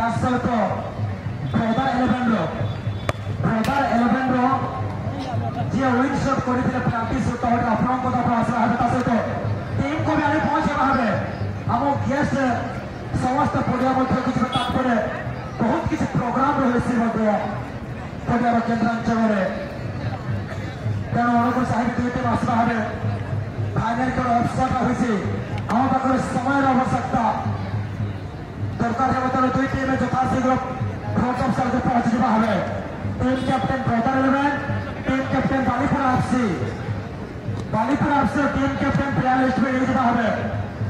सहित ब्रदर 11 जी win shot करते practice सहित टीम को भी आने पहुंचे भावे आम गेस्ट समस्त पड़िया किसी तात्पर्य बहुत किसी प्रोग्राम रही पड़ियार केन्द्रांचल तेणु अनुकूल साहित्य दुई टीम आसवा भावे फाइनाल खेल अवसर होती आम पाखे समय आवश्यकता दरकार है तेणु दुई टीम यथाशीघ्र फ्रंट ऑफ साइड पहुंची Bhave team captain brother 11 team captain Balipura FC team captain player list में नहीं भावे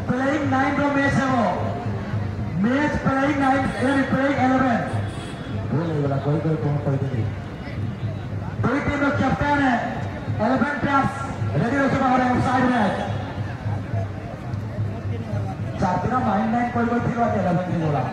प्लेइंग 9 रो मैच है वो मैच प्लेइंग 9 प्लेइंग 11 बोले वाला कोई कौन कोई नहीं दुई टीम रो कैप्टेन है 11 प्लेयर्स रेडी रखे भावे ऑफसाइड मैच चार दिन माइंड 9 कोई थी 11 की बोला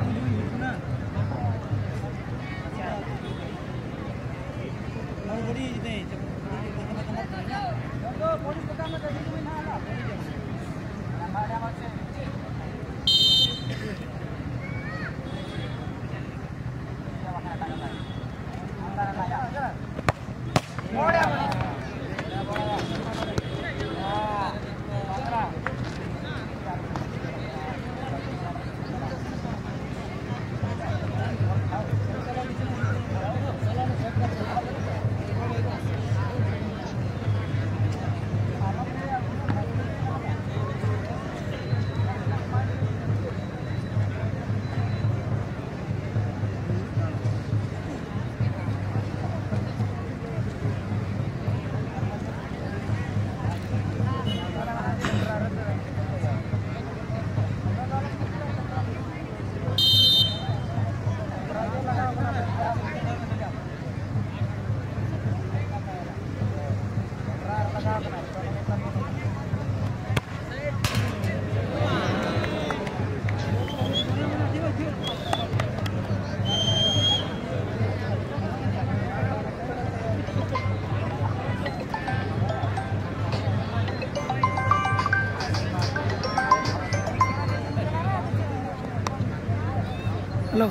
हेलो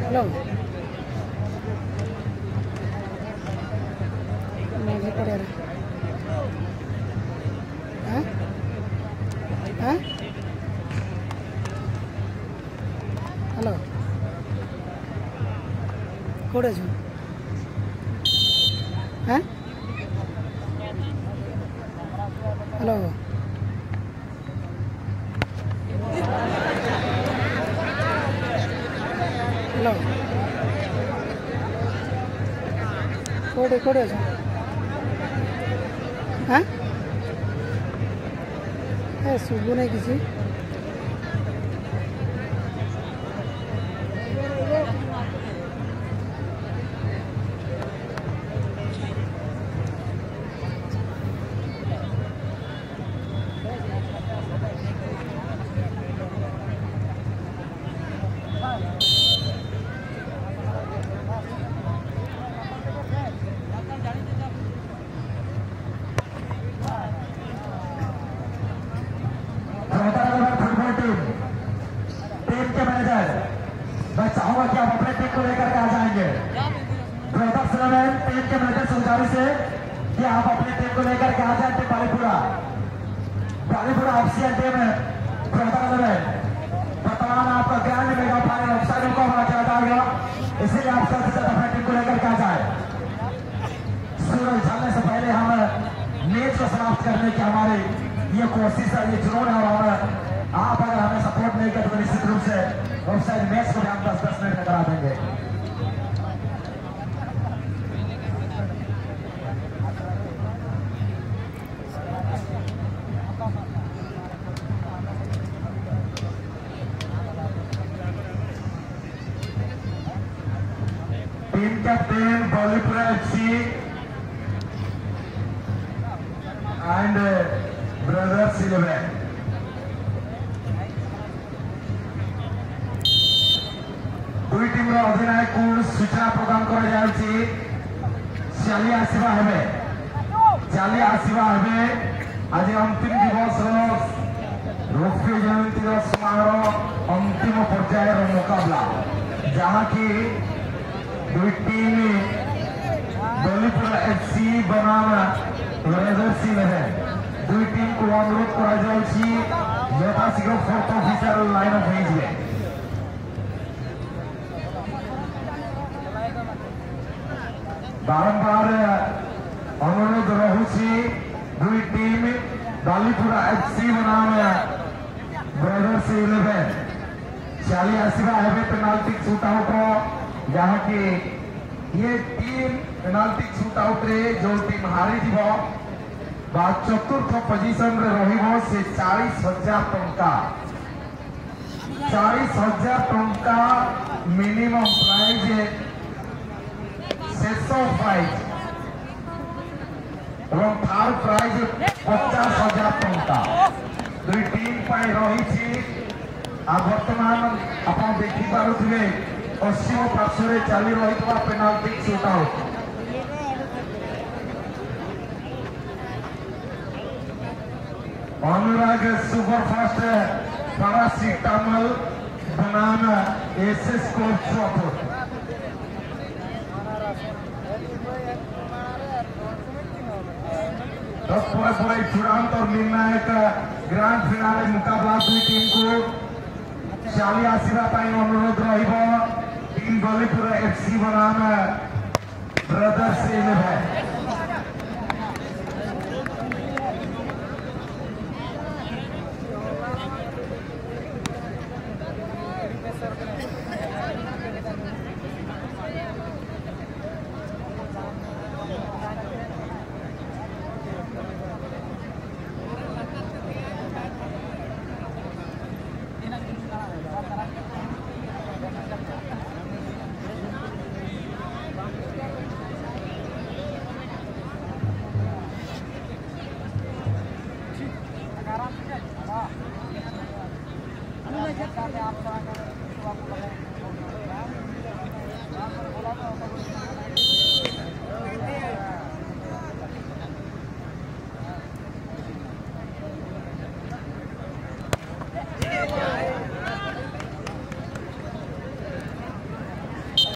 हेलो मैं पड़े हाँ हाँ हेलो कोड़े छो हाँ हेलो हेलो कोड़े कोड़े छो हाँ शुभ नहीं किसी मैं चाहूंगा कि आप अपने टीम को लेकर के आ जाएंगे ब्रदर्स 11 टीम के मैनेजर सुलझावी से कि आप अपनी टीम को लेकर के आ जाए टीम बालीपुरा ऑफिशियल टीम है ब्रदर 11 वर्तमान आपका ग्रैंड मेगा फाइनल ऑफसाइड को हमारा किया जाएगा इसलिए आप जल्द से जल्द अपने टीम को लेकर के आ जाए सूरज ढलने से पहले हम मैच को समाप्त करने की हमारी ये कोशिश है ये जुनून है और आप अगर हमें सपोर्ट नहीं करते तो निश्चित रूप से ऑफसाइड मैच को भी हम 10-10 मिनट में करा देंगे team captain Balipura FC and brothers 11 दुई टीम अधिनायक को सूचना प्रदान कर चली आसवा आज अंतिम दिवस रौप्य जयंती समारोह अंतिम पर्यायर मुकाबला जहाँ की दुई टीम दलीपुर एफसी बनाम ब्रदर्स है दुई टीम को अनुरोध करा यथाशीघ्र फोर्थ ऑफिसर लाइन अप हो बारंबार अनुरोध रहुछि दुई टीम दलीपुर एफसी बनाम ब्रदर्स 11 चली आसवा है पेनाल्टी शूटआउट जहाँ की ये टीम पेनाल्टी शूटआउट रे जो टीम हारी जीवो बा चतुर्थ पोजिशन रे रहिबो से 40,000 टंका 40,000 टंका मिनिमम प्राइज शेष प्राइज और थर्ड प्राइज 50,000 टंका दुई टीम पाई रही बर्तमान आप देखी पारे पश्चिम पार्श्व चली रही पेनाल्टी शूटआउट अनुराग सुपरफास्ट पैरासिटामल बनाम एसएस कोल्हापुर चूड़ांत और निर्णायक ग्रांड फिनाले मुकाबला दुई टीम को चली आसवा अनुरोध टीम दलीपुर एफसी बनाम ब्रदर्स 11 आप